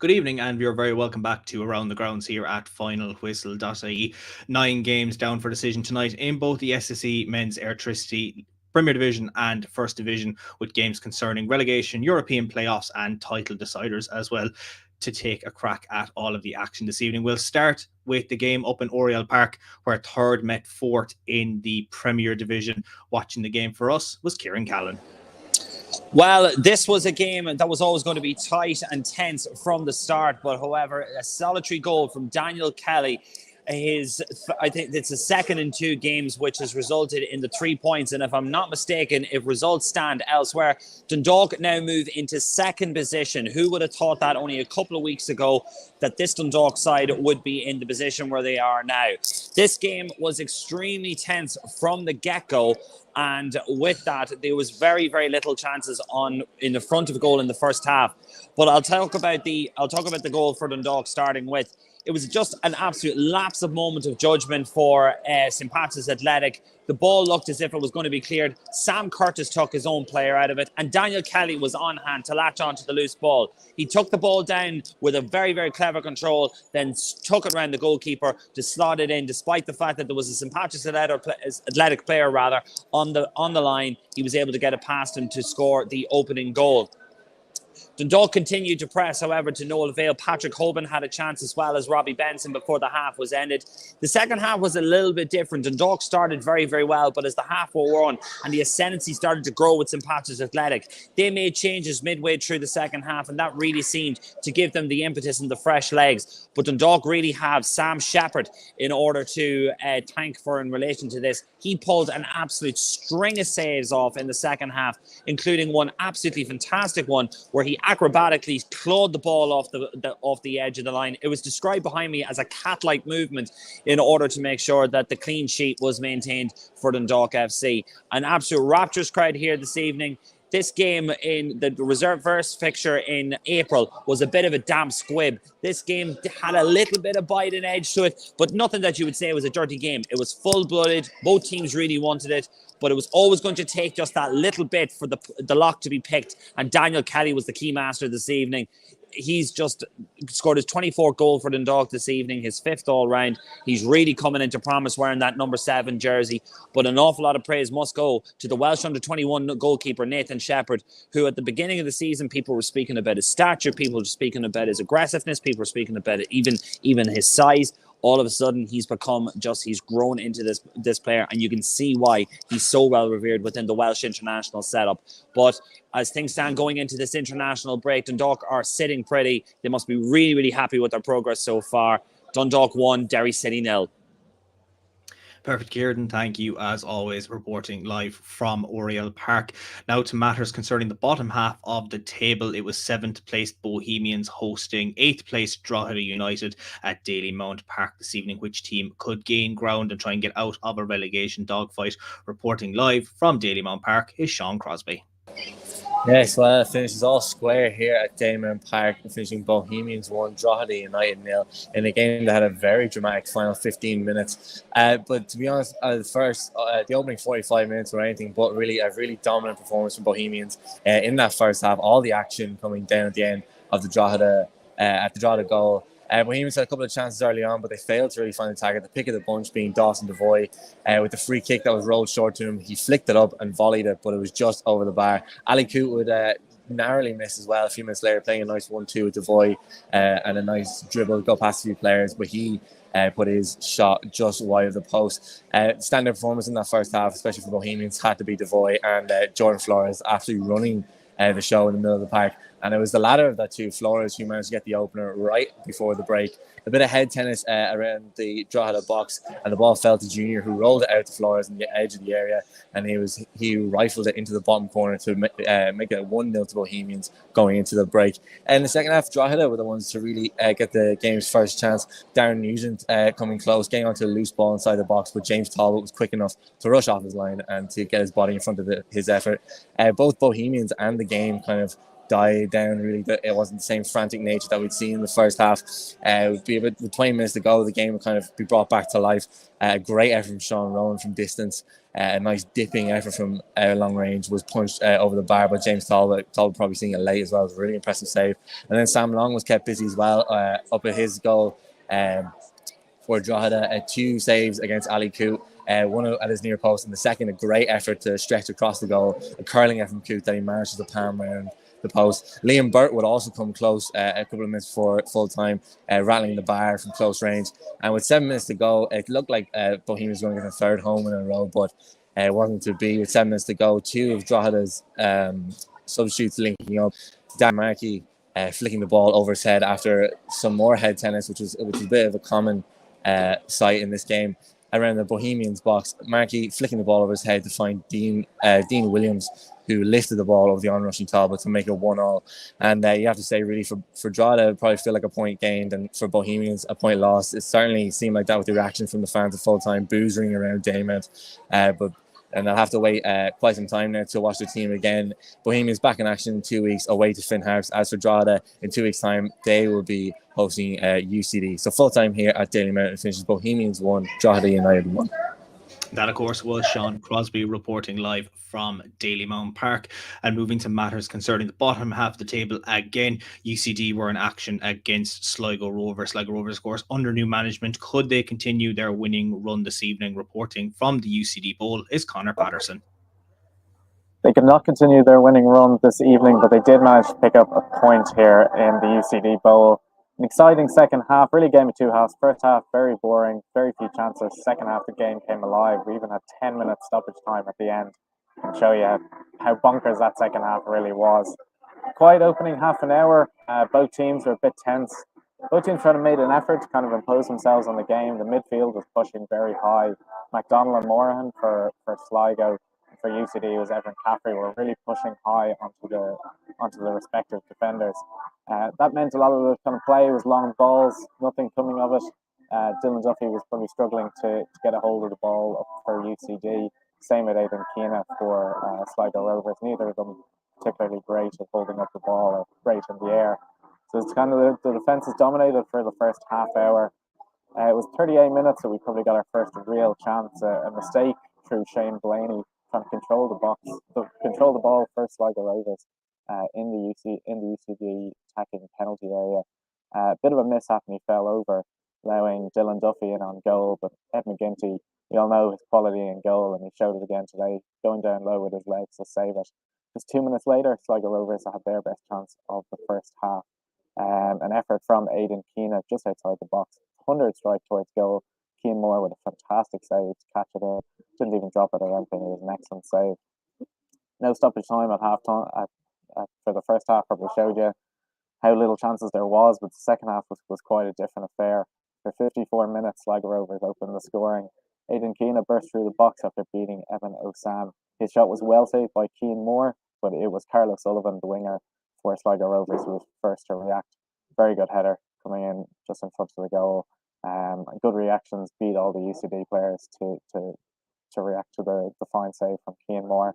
Good evening, and you're very welcome back to Around the Grounds here at Finalwhistle.ie. 9 games down for decision tonight in both the SSE Men's Airtricity Premier Division and First Division, with games concerning relegation, European playoffs, and title deciders as well. To take a crack at all of the action this evening, we'll start with the game up in Oriel Park, where third met fourth in the Premier Division. Watching the game for us was Ciaran Callan. Well, this was a game that was always going to be tight and tense from the start, but however, a solitary goal from Daniel Kelly. I think it's a second in 2 games, which has resulted in the 3 points. And if I'm not mistaken, if results stand elsewhere, Dundalk now move into second position. Who would have thought that only a couple of weeks ago, that this Dundalk side would be in the position where they are now? This game was extremely tense from the get-go. And with that, there was very, very little chances in the front of the goal in the first half. But I'll talk about the goal for Dundalk, starting with. It was just an absolute lapse of moment of judgment for St. Patrick's Athletic. The ball looked as if it was going to be cleared. Sam Curtis took his own player out of it, and Daniel Kelly was on hand to latch onto the loose ball. He took the ball down with a very, very clever control, then took it around the goalkeeper to slot it in, despite the fact that there was a St. Patrick's Athletic player on the line. He was able to get it past him to score the opening goal. Dundalk continued to press, however, to no avail. Patrick Hoban had a chance, as well as Robbie Benson, before the half was ended. The second half was a little bit different. Dundalk started very, very well, but as the half wore on and the ascendancy started to grow with St. Patrick's Athletic, they made changes midway through the second half, and that really seemed to give them the impetus and the fresh legs. But Dundalk really have Sam Shepherd in order to thank for in relation to this. He pulled an absolute string of saves off in the second half, including one absolutely fantastic one where he acrobatically clawed the ball off the edge of the line. It was described behind me as a cat-like movement in order to make sure that the clean sheet was maintained for Dundalk FC. An absolute rapturous crowd here this evening. This game in the reserve verse fixture in April was a bit of a damp squib. This game had a little bit of bite and edge to it, but nothing that you would say was a dirty game. It was full-blooded. Both teams really wanted it, but it was always going to take just that little bit for the lock to be picked, and Daniel Kelly was the key master this evening. He's just scored his 24th goal for Dundalk this evening, his 5th all-round. He's really coming into promise wearing that number 7 jersey. But an awful lot of praise must go to the Welsh under-21 goalkeeper, Nathan Shepherd, who at the beginning of the season, people were speaking about his stature, people were speaking about his aggressiveness, people were speaking about even his size. All of a sudden, he's grown into this player, and you can see why he's so well revered within the Welsh international setup. But as things stand going into this international break, Dundalk are sitting pretty. They must be really, really happy with their progress so far. Dundalk 1, Derry City 0. Perfect, Curtin. Thank you, as always, reporting live from Oriel Park. Now to matters concerning the bottom half of the table. It was 7th placed Bohemians hosting 8th placed Drogheda United at Dalymount Park this evening. Which team could gain ground and try and get out of a relegation dogfight? Reporting live from Dalymount Park is Sean Crosbie. Yes, well, it finishes all square here at Dalymount Park, finishing Bohemians 1, Drogheda United 0, in a game that had a very dramatic final 15 minutes. But to be honest, the opening 45 minutes were anything but really a really dominant performance from Bohemians in that first half. All the action coming down at the end of the Drogheda goal. Bohemians had a couple of chances early on, but they failed to really find the target. The pick of the bunch being Dawson Devoy with the free kick that was rolled short to him. He flicked it up and volleyed it, but it was just over the bar. Ali Coote would narrowly miss as well a few minutes later, playing a nice 1-2 with Devoy and a nice dribble, go past a few players, but he put his shot just wide of the post. Standout performance in that first half, especially for Bohemians, had to be Devoy and Jordan Flores absolutely running the show in the middle of the park. And it was the latter of that two, Flores, who managed to get the opener right before the break. A bit of head tennis around the Drogheda box, and the ball fell to Junior, who rolled it out to Flores on the edge of the area, and he rifled it into the bottom corner to make it a 1-0 to Bohemians going into the break. And in the second half, Drogheda were the ones to really get the game's first chance. Darren Nugent coming close, getting onto a loose ball inside the box, but James Talbot was quick enough to rush off his line and to get his body in front of his effort. Both Bohemians and the game kind of died down. Really, it wasn't the same frantic nature that we'd seen in the first half. It would be about 20 minutes to go. The game would kind of be brought back to life. Great effort from Sean Rowan from distance. A nice dipping effort from long range was punched over the bar by James Talbot. Talbot probably seeing it late as well. It was a really impressive save. And then Sam Long was kept busy as well up at his goal for Drogheda. 2 saves against Ali Coote. One at his near post, and the second a great effort to stretch across the goal. A curling effort from Coote that he managed to palm around the post. Liam Burt would also come close a couple of minutes before full time, rattling the bar from close range. And with 7 minutes to go, it looked like Bohemians was going to get a third home in a row, but it wasn't to be. With 7 minutes to go, 2 of Drogheda's substitutes linking up. Diarmuid flicking the ball over his head after some more head tennis, which was a bit of a common sight in this game. Around the Bohemians box, Markey flicking the ball over his head to find Dean Williams, who lifted the ball over the onrushing Talbot to make it 1-1. And you have to say, really, for Drogheda, it probably feel like a point gained, and for Bohemians, a point lost. It certainly seemed like that with the reaction from the fans at full time, boozing around Diarmuid. And they'll have to wait quite some time now to watch the team again. Bohemians back in action in 2 weeks away to Finn Harps. As for Drogheda, in 2 weeks' time, they will be hosting UCD. So full time here at Daily Mountain finishes Bohemians 1, Drogheda United 1. That, of course, was Sean Crosbie reporting live from Dalymount Park. And moving to matters concerning the bottom half of the table again, UCD were in action against Sligo Rovers. Sligo Rovers, of course, under new management. Could they continue their winning run this evening? Reporting from the UCD Bowl is Conor Paterson. They could not continue their winning run this evening, but they did manage to pick up a point here in the UCD Bowl. An exciting second half, really game of 2 halves. First half, very boring, very few chances. Second half, the game came alive. We even had 10 minutes stoppage time at the end. I can show you how bonkers that second half really was. Quiet opening half an hour. Both teams were a bit tense. Both teams tried to make an effort to kind of impose themselves on the game. The midfield was pushing very high. McDonald and Morahan for Sligo. For UCD was Evan Caffrey were really pushing high onto the respective defenders. That meant a lot of the kind of play was long balls, nothing coming of it. Dylan Duffy was probably struggling to get a hold of the ball up for UCD. Same with Aidan Keena for Sligo Rovers. Neither of them particularly great at holding up the ball or great in the air. So it's kind of the defence is dominated for the first half hour. It was 38 minutes that we probably got our first real chance. A mistake through Shane Blaney trying to control the ball for Sligo Rovers in the UCD attacking penalty area. A bit of a mishap and he fell over, allowing Dylan Duffy in on goal. But Ed McGinty, we all know his quality in goal, and he showed it again today, going down low with his legs to save it. Just 2 minutes later, Sligo Rovers had their best chance of the first half. An effort from Aidan Keena just outside the box, 100 strike towards goal. Keane Moore with a fantastic save to catch it in. Didn't even drop it or anything. It was an excellent save. No stoppage time at half time for the first half probably showed you how little chances there was, but the second half was quite a different affair. For 54 minutes, Sligo Rovers opened the scoring. Aidan Keena burst through the box after beating Evan Osam. His shot was well saved by Keane Moore, but it was Carlo Sullivan, the winger for Sligo Rovers, who was first to react. Very good header coming in just in front of the goal. Good reactions beat all the UCD players to react to the fine save from Keane Moore.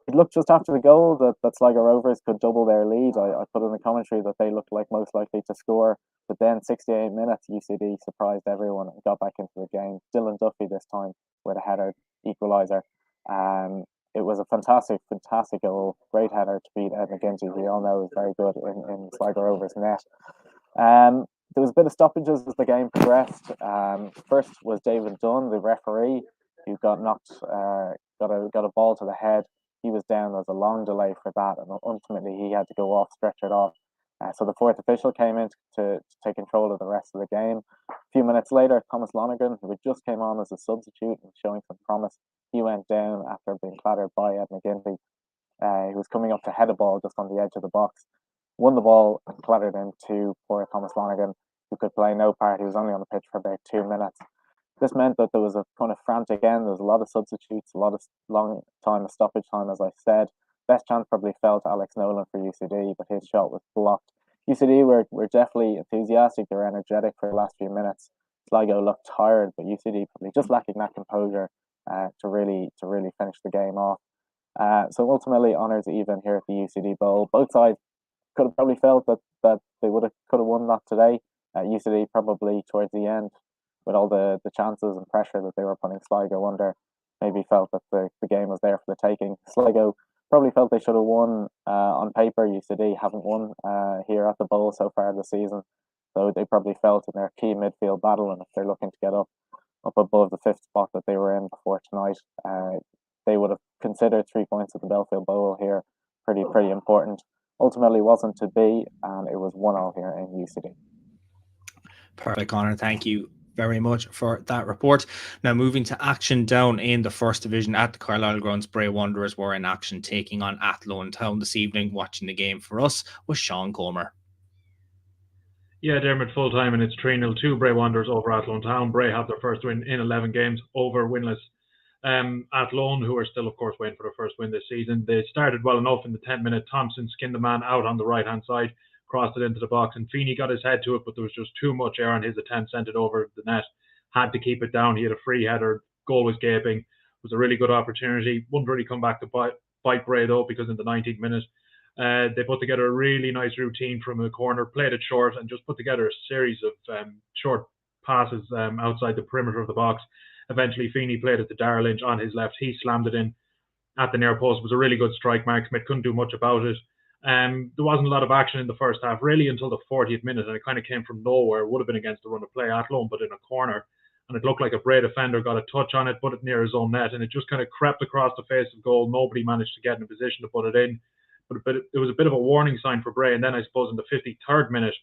It looked just after the goal that Sligo Rovers could double their lead. I put in the commentary that they looked like most likely to score, but then 68 minutes UCD surprised everyone and got back into the game. Dylan Duffy this time with a header equaliser. It was a fantastic goal. Great header to beat Ed McGinty, who we all know is very good in Sligo Rovers net. There was a bit of stoppages as the game progressed. First was David Dunn, the referee, who got knocked, got a ball to the head. He was down. There was a long delay for that, and ultimately he had to go off, stretchered off. So the fourth official came in to take control of the rest of the game. A few minutes later, Thomas Lonergan, who had just came on as a substitute and showing some promise, he went down after being clattered by Ed McGinty. He was coming up to head a ball just on the edge of the box. Won the ball and clattered into poor Thomas Lonergan, who could play no part. He was only on the pitch for about 2 minutes. This meant that there was a kind of frantic end. There was a lot of substitutes, a lot of long time of stoppage time, as I said. Best chance probably fell to Alex Nolan for UCD, but his shot was blocked. UCD were definitely enthusiastic. They were energetic for the last few minutes. Sligo looked tired, but UCD probably just lacking that composure to really finish the game off. So ultimately, honours even here at the UCD Bowl. Both sides could have probably felt that they could have won that today. UCD probably towards the end, with all the chances and pressure that they were putting Sligo under, maybe felt that the game was there for the taking. Sligo probably felt they should have won on paper. UCD haven't won here at the Bowl so far this season, so they probably felt in their key midfield battle, and if they're looking to get up above the 5th spot that they were in before tonight, they would have considered 3 points at the Belfield Bowl here pretty important. Ultimately wasn't to be, and it was 1-0 here in UCD. Perfect, Conor. Thank you very much for that report. Now moving to action down in the First Division at the Carlisle Grounds, Bray Wanderers were in action taking on Athlone Town this evening. Watching the game for us was Sean Comer. Yeah, Diarmuid full time, and it's 3-0 to Bray Wanderers over Athlone Town. Bray have their first win in 11 games over winless Athlone, who are still, of course, waiting for their first win this season. They started well enough in the 10th minute. Thompson skinned the man out on the right-hand side, crossed it into the box, and Feeney got his head to it, but there was just too much air on his attempt, sent it over the net. Had to keep it down. He had a free header. Goal was gaping. It was a really good opportunity. Wouldn't really come back to bite Bray, though, because in the 19th minute, they put together a really nice routine from a corner, played it short, and just put together a series of short passes outside the perimeter of the box. Eventually, Feeney played it to Darragh Lynch on his left. He slammed it in at the near post. It was a really good strike. Mark Smith couldn't do much about it. There wasn't a lot of action in the first half, really, until the 40th minute, and it kind of came from nowhere. It would have been against the run of play, Athlone, but in a corner. And it looked like a Bray defender got a touch on it, put it near his own net, and it just kind of crept across the face of goal. Nobody managed to get in a position to put it in. But it was a bit of a warning sign for Bray. And then I suppose in the 53rd minute,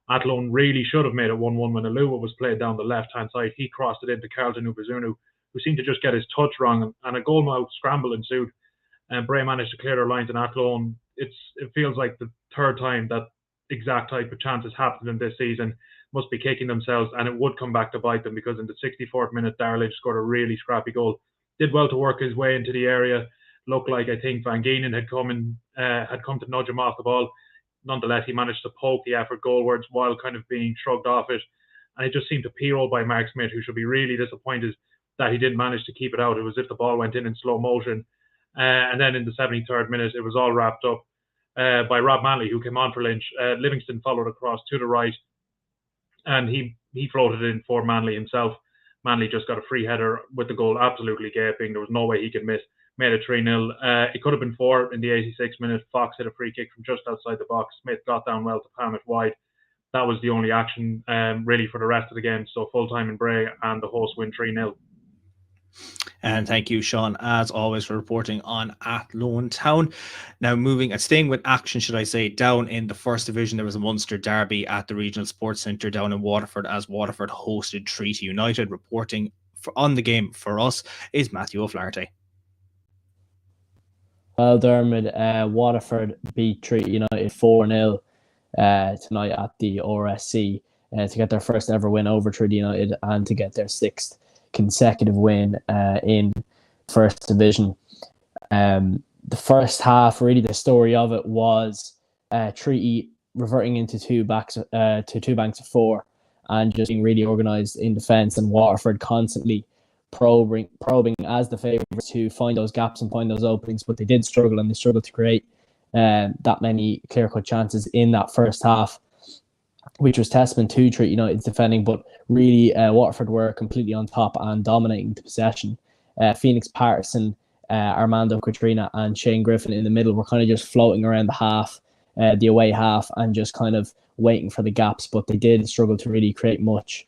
Athlone really should have made it 1-1 when Alua was played down the left-hand side. He crossed it into Carlton Ubazunu, who seemed to just get his touch wrong, and a goal-mouth scramble ensued. And Bray managed to clear their lines, and Athlone, it feels like the third time that exact type of chance has happened in this season. Must be kicking themselves, and it would come back to bite them, because in the 64th minute, Darragh Lynch scored a really scrappy goal. Did well to work his way into the area. Looked like, I think, Van Geenen had come to nudge him off the ball. Nonetheless, he managed to poke the effort goalwards while kind of being shrugged off it. And it just seemed to p-roll by Mark Smith, who should be really disappointed that he didn't manage to keep it out. It was as if the ball went in slow motion. And then in the 73rd minute, it was all wrapped up by Rob Manley, who came on for Lynch. Livingston followed across to the right, and he floated in for Manley himself. Manley just got a free header with the goal absolutely gaping. There was no way he could miss. Made it 3-0. It could have been 4 in the 86th minute. Fox hit a free kick from just outside the box. Smith got down well to palm it wide. That was the only action really for the rest of the game. So full time in Bray, and the hosts win 3-0. And thank you, Sean, as always, for reporting on Athlone Town. Now, moving and staying with action, should I say, down in the First Division, there was a Munster derby at the Regional Sports Centre down in Waterford, as Waterford hosted Treaty United. Reporting on the game for us is Matthew O'Flaherty. Well, Diarmuid, Waterford beat Treaty United 4-0 tonight at the RSC to get their first ever win over Treaty United, and to get their 6th consecutive win in First Division. The first half, really the story of it was Treaty reverting into two banks of 4, and just being really organised in defence, and Waterford constantly probing as the favourites to find those gaps and find those openings, but they did struggle, and they struggled to create that many clear-cut chances in that first half, which was testament to Treaty United's defending. But really, Waterford were completely on top and dominating the possession. Phoenix Patterson, Armando Quatrina, and Shane Griffin in the middle were kind of just floating around the away half, and just kind of waiting for the gaps, but they did struggle to really create much.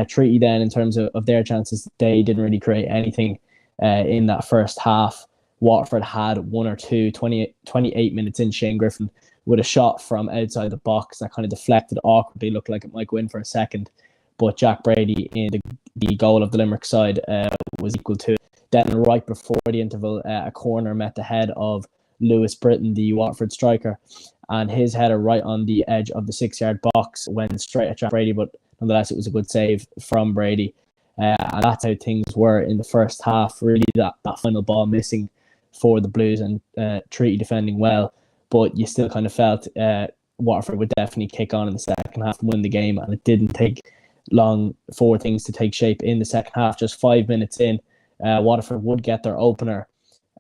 Treaty then, in terms of their chances, they didn't really create anything in that first half. Waterford had one or two, 28 minutes in, Shane Griffin with a shot from outside the box that kind of deflected awkwardly, looked like it might go in for a second, but Jack Brady in the goal of the Limerick side was equal to it. Then right before the interval, a corner met the head of Lewis Britton, the Watford striker, and his header right on the edge of the 6-yard box went straight at Jack Brady, but nonetheless, it was a good save from Brady. And that's how things were in the first half. Really, that final ball missing for the Blues, and Treaty defending well. But you still kind of felt Waterford would definitely kick on in the second half and win the game. And it didn't take long for things to take shape in the second half. Just 5 minutes in, Waterford would get their opener.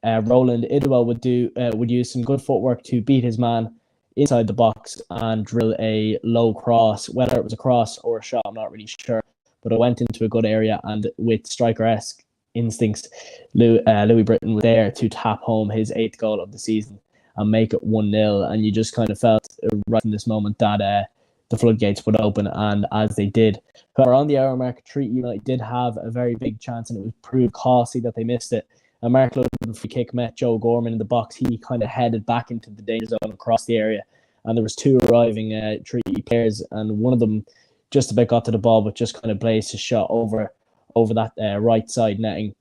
Roland Idwell would use some good footwork to beat his man inside the box and drill a low cross. Whether it was a cross or a shot, I'm not really sure. But it went into a good area, and with striker-esque instincts, Louis Britton was there to tap home his 8th goal of the season and make it 1-0. And you just kind of felt right from this moment that the floodgates would open, and as they did. However, on the hour mark, Treaty United did have a very big chance, and it was proved costly that they missed it. A Mark Ludden free kick met Joe Gorman in the box. He kind of headed back into the danger zone across the area, and there was 2 arriving Treaty players, and one of them just about got to the ball, but just kind of blazed his shot over that right side netting.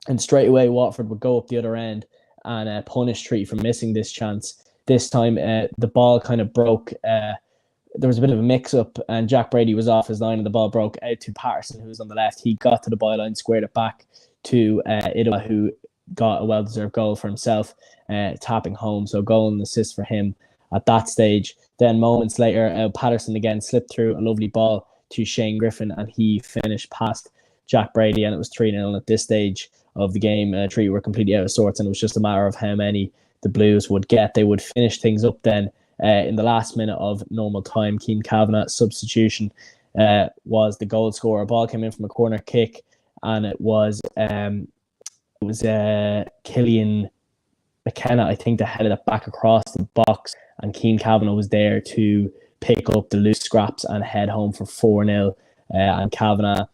And straight away, Watford would go up the other end and punish Treaty for missing this chance. This time, the ball kind of broke. There was a bit of a mix-up, and Jack Brady was off his line, and the ball broke out to Paterson, who was on the left. He got to the byline, squared it back to Idawa, who got a well-deserved goal for himself, tapping home. So goal and assist for him at that stage. Then moments later, Paterson again slipped through a lovely ball to Shane Griffin, and he finished past Jack Brady, and it was 3-0 at this stage of the game. Treaty were completely out of sorts, and it was just a matter of how many the Blues would get. They would finish things up then in the last minute of normal time. Ciaran Callan substitution was the goal scorer. A ball came in from a corner kick, and it was Killian McKenna, I think, that headed it back across the box, and Ciaran Kavanagh was there to pick up the loose scraps and head home for 4-0. And Kavanagh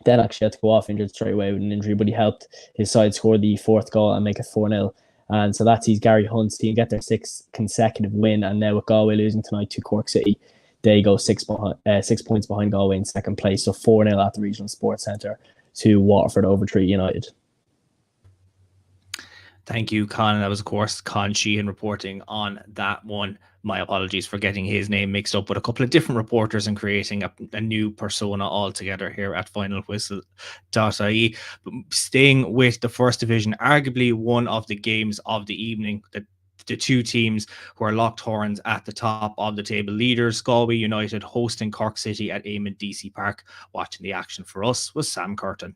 then actually had to go off injured straight away with an injury, but he helped his side score the 4th goal and make it 4-0. And so that sees Gary Hunt's team get their 6th consecutive win, and now with Galway losing tonight to Cork City, they go 6 points behind Galway in 2nd place. So 4-0 at the Regional Sports Centre to Waterford over Treaty United. Thank you, Con. That was, of course, Con Sheehan reporting on that one. My apologies for getting his name mixed up with a couple of different reporters and creating a new persona altogether here at Finalwhistle.ie. But staying with the First Division, arguably one of the games of the evening, the 2 teams who are locked horns at the top of the table. Leaders, Galway United, hosting Cork City at Eamon DC Park. Watching the action for us was Sam Curtin.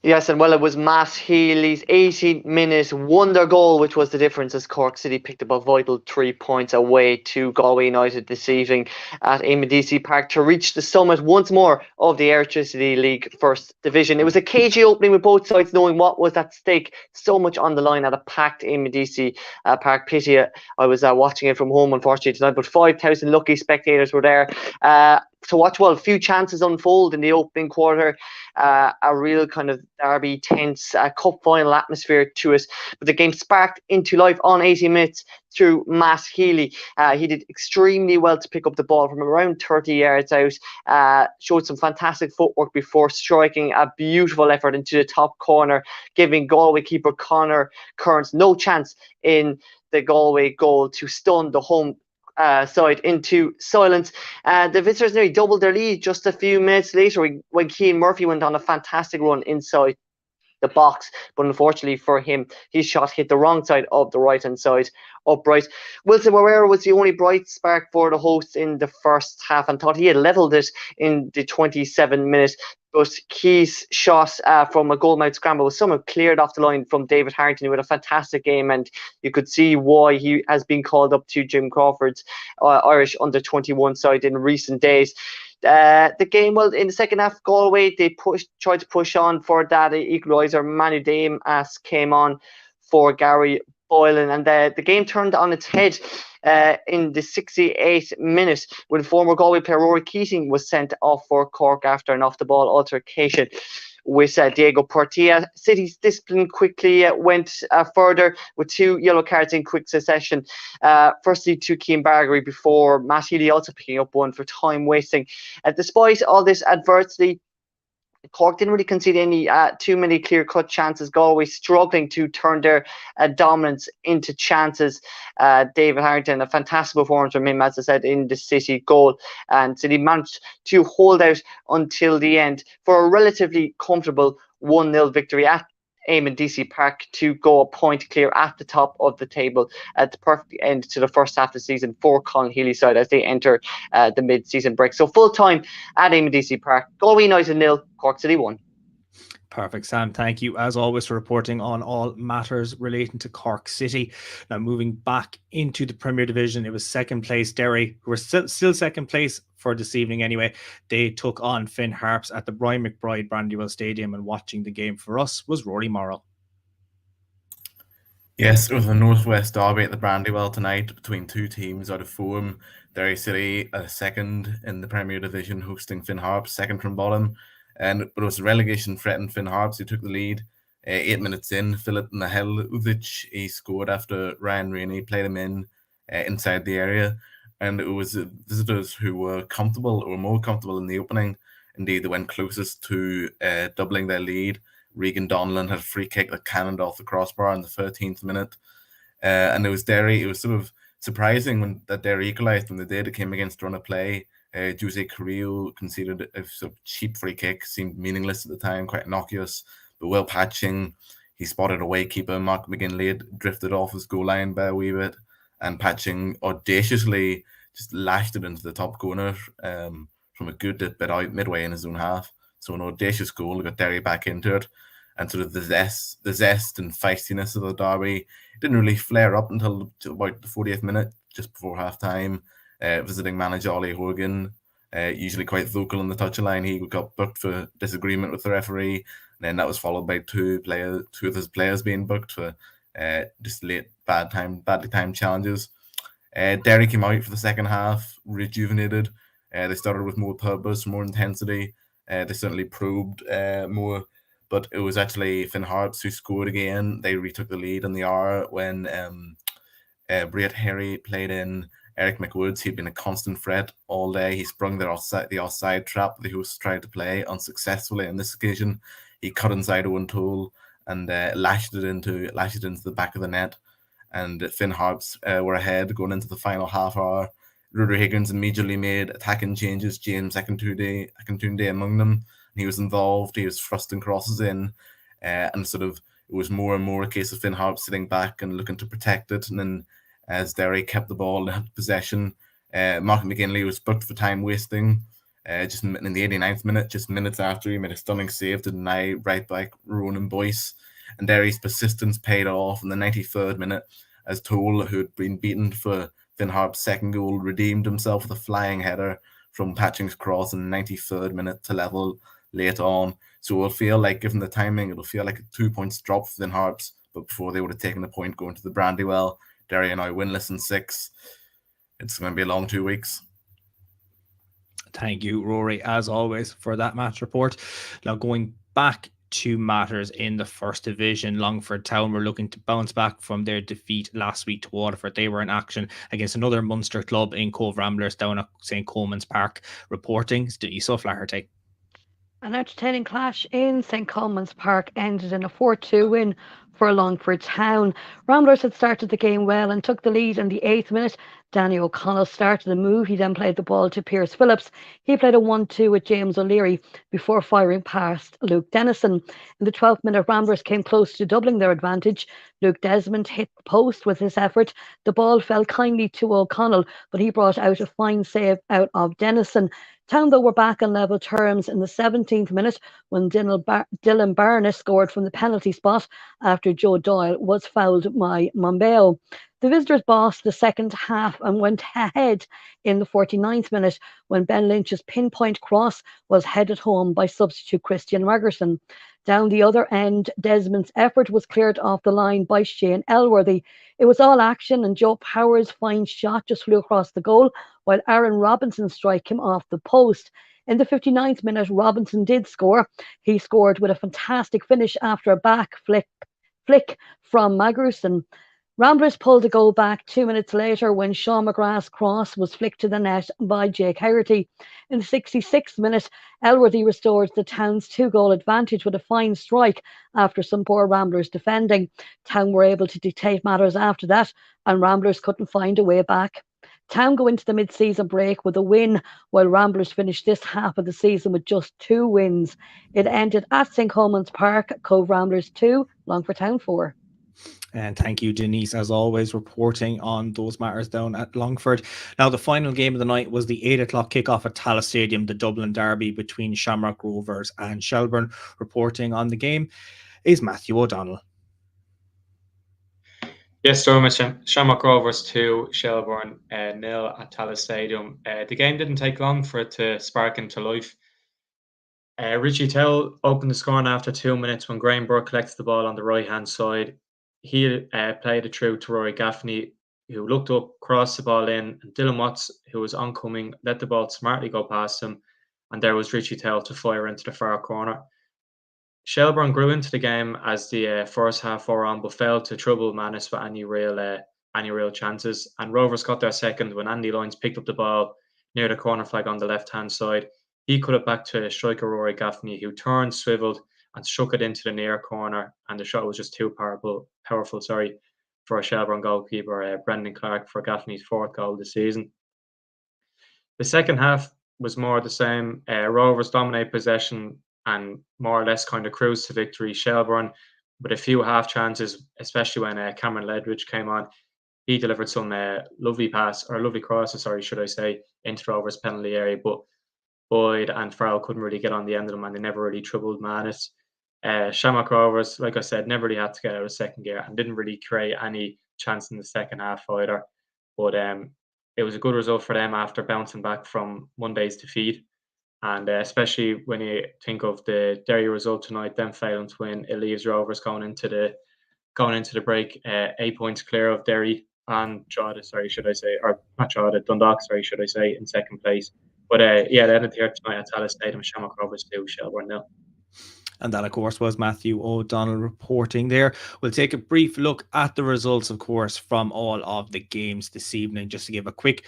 Yes, and well, it was Matt Healy's 18-minute wonder goal, which was the difference as Cork City picked up a vital 3 points away to Galway United this evening at Eamon DC Park to reach the summit once more of the Electricity League First Division. It was a cagey opening with both sides knowing what was at stake. So much on the line at a packed Eamon DC Park. Pity I was watching it from home, unfortunately, tonight, but 5,000 lucky spectators were there. To watch, well, a few chances unfold in the opening quarter, a real kind of derby, tense cup final atmosphere to it. But the game sparked into life on 80 minutes through Matt Healy. He did extremely well to pick up the ball from around 30 yards out, showed some fantastic footwork before striking a beautiful effort into the top corner, giving Galway keeper Conor Kearney no chance in the Galway goal to stun the home side into silence. The visitors nearly doubled their lead just a few minutes later when Cian Murphy went on a fantastic run inside the box, but unfortunately for him, his shot hit the wrong side of the right-hand side upright. Wilson Moreira was the only bright spark for the hosts in the first half and thought he had levelled it in the 27 minutes. But Key's shot from a goal-mouth scramble was somewhat cleared off the line from David Harrington, who had a fantastic game, and you could see why he has been called up to Jim Crawford's Irish under-21 side in recent days. The game, well, in the second half, Galway, they tried to push on for that equaliser. Manu Damas came on for Gary Boylan, and the game turned on its head in the 68th minute when former Galway player Rory Keating was sent off for Cork after an off-the-ball altercation with Diego Portilla. City's discipline quickly went further with 2 yellow cards in quick succession. Firstly to Cian Bargery before Matt Healy also picking up one for time wasting. Despite all this adversity, Cork didn't really concede any too many clear-cut chances. Galway struggling to turn their dominance into chances. David Harrington, a fantastic performance from him, as I said, in the City goal. And City managed to hold out until the end for a relatively comfortable 1-0 victory at Eamon DC Park to go a point clear at the top of the table at the perfect end to the first half of the season for Colin Healy's side as they enter the mid-season break. So full time at Eamon DC Park, Galway United 0, Cork City 1. Perfect, Sam. Thank you, as always, for reporting on all matters relating to Cork City. Now, moving back into the Premier Division, it was second place Derry, who were still second place for this evening anyway. They took on Finn Harps at the Brian McBride Brandywell Stadium, and watching the game for us was Rory Morrow. Yes, it was a Northwest derby at the Brandywell tonight between two teams out of form. Derry City, second in the Premier Division, hosting Finn Harps, second from bottom. But it was relegation threatened Finn Harps who took the lead. 8 minutes in, Filip Mihailovic, he scored after Ryan Rainey played him in inside the area. And it was visitors who were comfortable or more comfortable in the opening. Indeed, they went closest to doubling their lead. Regan Donlan had a free kick that cannoned off the crossbar in the 13th minute. And it was Derry. It was sort of surprising that Derry equalised when they did. It came against run of play. Jose Carrillo conceded a sort of cheap free kick, seemed meaningless at the time, quite innocuous, but well patching. He spotted a keeper. Mark McGinley had drifted off his goal line by a wee bit, and patching audaciously just lashed it into the top corner from a good bit out midway in his own half. So an audacious goal got Derry back into it, and sort of the zest and feistiness of the derby didn't really flare up until about the 40th minute, just before half time. Visiting manager Ollie Horgan, usually quite vocal on the touchline, he got booked for disagreement with the referee, and then that was followed by two of his players being booked for just badly timed challenges. Derry came out for the second half rejuvenated. They started with more purpose, more intensity. They certainly probed more, but it was actually Finn Harps who scored again. They retook the lead in the hour when Briat Harry played in Eric McWoods. He'd been a constant threat all day. He sprung the offside trap the hosts tried to play unsuccessfully. On this occasion, he cut inside Owen Toole and lashed it into the back of the net. And Finn Harps were ahead going into the final half hour. Rudy Higgins immediately made attacking changes, James Akintunde among them. He was involved. He was thrusting crosses in, and sort of it was more and more a case of Finn Harps sitting back and looking to protect it. And then as Derry kept the ball and had possession, Mark McGinley was booked for time wasting. Just in the 89th minute, just minutes after, he made a stunning save to deny right back Ronan Boyce. And Derry's persistence paid off in the 93rd minute as Toole, who had been beaten for Finn Harps' second goal, redeemed himself with a flying header from Patching's cross in the 93rd minute to level late on. So it'll feel like, given the timing, it'll feel like a 2 points drop for Finn Harps, but before they would have taken a point going to the Brandywell. Derry are now winless in 6. It's going to be a long 2 weeks. Thank you, Rory, as always, for that match report. Now, going back to matters in the First Division, Longford Town were looking to bounce back from their defeat last week to Waterford. They were in action against another Munster club in Cove Ramblers down at St. Coleman's Park. Reporting, Deniese O'Flaherty. An entertaining clash in St. Coleman's Park ended in a 4-2 win for Longford Town. Ramblers had started the game well and took the lead in the 8th minute. Danny O'Connell started the move. He then played the ball to Pierce Phillips. He played a 1-2 with James O'Leary before firing past Luke Dennison. In the 12th minute, Ramblers came close to doubling their advantage. Luke Desmond hit the post with his effort. The ball fell kindly to O'Connell, but he brought out a fine save out of Dennison. Town, though, were back on level terms in the 17th minute when Dylan Barnes scored from the penalty spot after Joe Doyle was fouled by Mombeo. The visitors bossed the second half and went ahead in the 49th minute when Ben Lynch's pinpoint cross was headed home by substitute Christian Magerson. Down the other end, Desmond's effort was cleared off the line by Shane Elworthy. It was all action and Joe Power's fine shot just flew across the goal while Aaron Robinson's strike came off the post. In the 59th minute, Robinson did score. He scored with a fantastic finish after a back flick from Magerson. Ramblers pulled a goal back 2 minutes later when Sean McGrath's cross was flicked to the net by Jake Haggerty. In the 66th minute, Elworthy restored the Town's 2-goal advantage with a fine strike after some poor Ramblers defending. Town were able to dictate matters after that, and Ramblers couldn't find a way back. Town go into the mid-season break with a win, while Ramblers finished this half of the season with just 2 wins. It ended at St. Coleman's Park, Cove Ramblers 2, Longford Town 4. And thank you, Denise, as always, reporting on those matters down at Longford. Now, the final game of the night was the 8 o'clock kickoff at Tallaght Stadium, the Dublin derby between Shamrock Rovers and Shelbourne. Reporting on the game is Matthew O'Donnell. Yes, Dermot, Shamrock Rovers 2, Shelbourne 0 at Tallaght Stadium. The game didn't take long for it to spark into life. Richie Tell opened the scoring after 2 minutes when Graham Burke collects the ball on the right-hand side. He played it through to Rory Gaffney, who looked up, crossed the ball in, and Dylan Watts, who was oncoming, let the ball smartly go past him, and there was Richie Tell to fire into the far corner. Shelbourne grew into the game as the first half wore on, but failed to trouble Manus with any real chances. And Rovers got their second when Andy Lyons picked up the ball near the corner flag on the left-hand side. He cut it back to striker Rory Gaffney, who turned, swiveled, and struck it into the near corner. And the shot was just too powerful, for a Shelbourne goalkeeper, Brendan Clark, for Gaffney's fourth goal of the season. The second half was more the same. Rovers dominate possession and more or less kind of cruise to victory. Shelbourne, with a few half chances, especially when Cameron Ledridge came on, he delivered some lovely crosses, should I say, into Rovers' penalty area. But Boyd and Farrell couldn't really get on the end of them, and they never really troubled Manus. Shamrock Rovers, like I said, never really had to get out of second gear and didn't really create any chance in the second half either. But it was a good result for them after bouncing back from Monday's defeat. And especially when you think of the Derry result tonight, them failing to win, it leaves Rovers going into the break 8 points clear of Derry and Dundalk, in second place. But they ended here tonight at Tallaght Stadium, Shamrock Rovers 2, Shelbourne 0. And that, of course, was Matthew O'Donnell reporting there. We'll take a brief look at the results, of course, from all of the games this evening, just to give a quick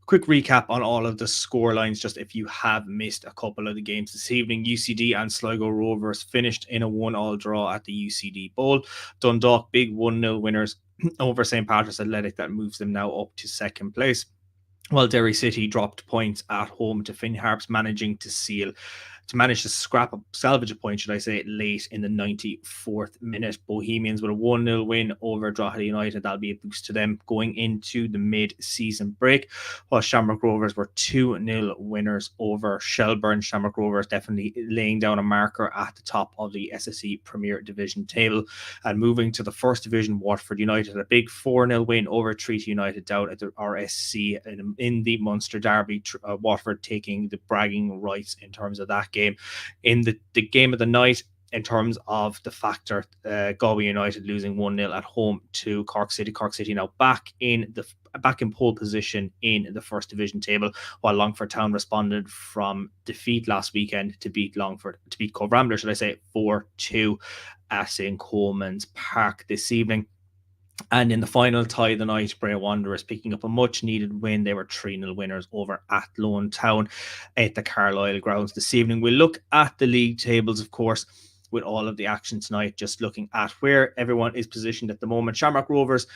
recap on all of the scorelines, just if you have missed a couple of the games this evening. UCD and Sligo Rovers finished in a 1-1 draw at the UCD Bowl. Dundalk, big 1-0 winners over St. Patrick's Athletic. That moves them now up to second place. While Derry City dropped points at home to Finn Harps, managing to salvage a point, should I say, late in the 94th minute. Bohemians with a 1-0 win over Drogheda United. That'll be a boost to them going into the mid-season break. While Shamrock Rovers were 2-0 winners over Shelbourne. Shamrock Rovers definitely laying down a marker at the top of the SSE Premier Division table. And moving to the First Division, Waterford United, a big 4-0 win over Treaty United down at the RSC in the Munster Derby. Waterford taking the bragging rights in terms of that game. In the game of the night, in terms of the factor, Galway United losing 1-0 at home to Cork City. Cork City now back in pole position in the First Division table, while Longford Town responded from defeat last weekend to beat Cove Rambler, should I say, 4-2 at St. Coleman's Park this evening. And in the final tie of the night, Bray Wanderers picking up a much-needed win. They were 3-0 winners over Athlone Town at the Carlisle grounds this evening. We'll look at the league tables, of course, with all of the action tonight, just looking at where everyone is positioned at the moment. Shamrock Rovers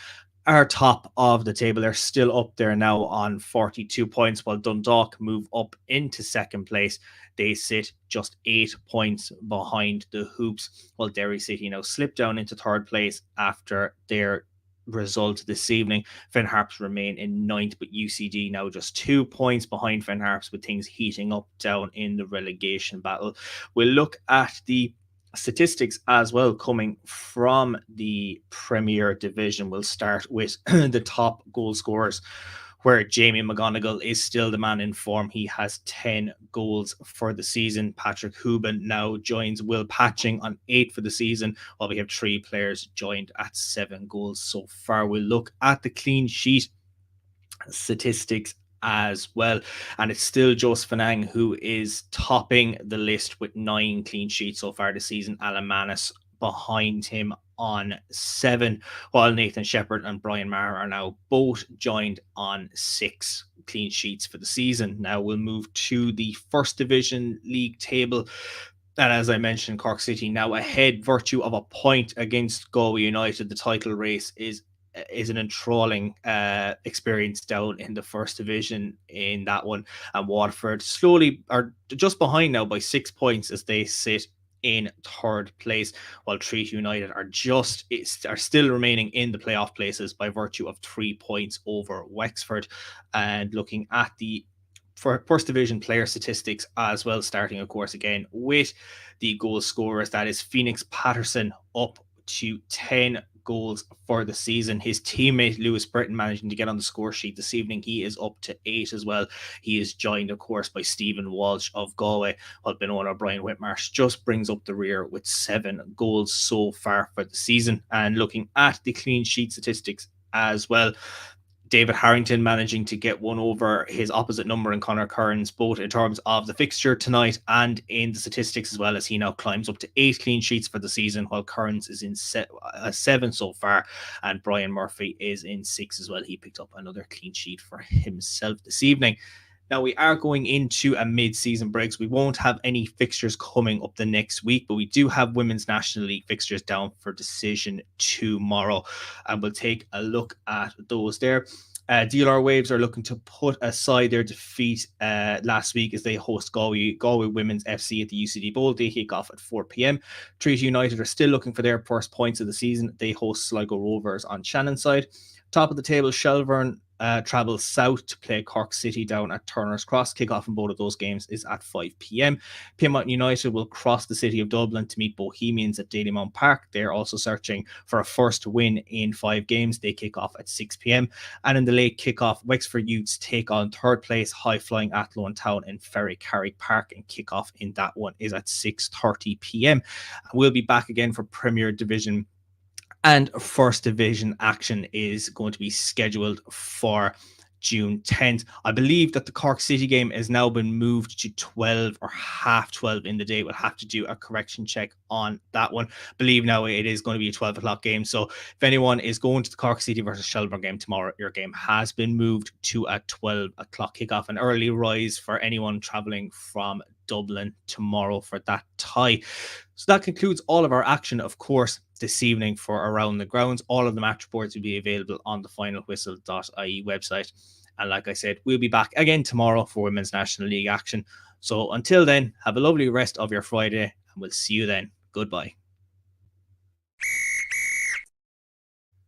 are top of the table. They're still up there now on 42 points, while Dundalk move up into second place. They sit just 8 points behind the Hoops, while Derry City now slip down into third place after their result this evening. Finn Harps remain in ninth, but UCD now just 2 points behind Finn Harps, with things heating up down in the relegation battle. We'll look at the statistics as well coming from the Premier Division. We'll start with the top goal scorers, where Jamie McGonigal is still the man in form. He has 10 goals for the season. Patrick Hooban now joins Will Patching on 8 for the season, while we have 3 players joined at 7 goals so far. We'll look at the clean sheet statistics as well, and it's still Joseph Fanang who is topping the list with 9 clean sheets so far this season. Alan Manus behind him on 7, while Nathan Shepherd and Brian Maher are now both joined on 6 clean sheets for the season. Now we'll move to the First Division league table. And as I mentioned, Cork City now ahead, virtue of a point against Galway United. The title race is an enthralling experience down in the First Division in that one. And Waterford slowly are just behind now by 6 points as they sit in third place, while Treaty United are still remaining in the playoff places by virtue of 3 points over Wexford. And looking at the first division player statistics as well, starting of course again with the goal scorers, that is Phoenix Paterson up to 10 goals for the season. His teammate Lewis Britton managing to get on the score sheet this evening. He is up to 8 as well. He is joined of course by Stephen Walsh of Galway, while Benona O'Brien Whitmarsh just brings up the rear with 7 goals so far for the season. And looking at the clean sheet statistics as well, David Harrington managing to get one over his opposite number in Conor Kearns, both in terms of the fixture tonight and in the statistics, as well, as he now climbs up to 8 clean sheets for the season, while Kearns is in 7 so far, and Brian Murphy is in 6 as well. He picked up another clean sheet for himself this evening. Now, we are going into a mid-season break, so we won't have any fixtures coming up the next week, but we do have Women's National League fixtures down for decision tomorrow, and we'll take a look at those there. DLR Waves are looking to put aside their defeat last week as they host Galway Women's FC at the UCD Bowl. They kick off at 4 p.m. Treaty United are still looking for their first points of the season. They host Sligo Rovers on Shannonside. Top of the table, Shelbourne travels south to play Cork City down at Turner's Cross. Kickoff in both of those games is at 5 p.m. Plymouth United will cross the city of Dublin to meet Bohemians at Dalymount Park. They're also searching for a first win in 5 games. They kick off at 6 p.m. And in the late kickoff, Wexford Youths take on third place high-flying Athlone Town in Ferry Carrick Park, and kickoff in that one is at 6:30 p.m. We'll be back again for Premier Division and First Division action is going to be scheduled for June 10th. I believe that the Cork City game has now been moved to 12 or half 12 in the day. We'll have to do a correction check on that one. I believe now it is going to be a 12 o'clock game. So if anyone is going to the Cork City versus Shelbourne game tomorrow, your game has been moved to a 12 o'clock kickoff. An early rise for anyone traveling from Dublin tomorrow for that tie. So that concludes all of our action, of course, this evening for Around the Grounds. All of the match reports will be available on the Finalwhistle.ie website. And like I said, we'll be back again tomorrow for Women's National League action. So until then, have a lovely rest of your Friday, and we'll see you then. Goodbye.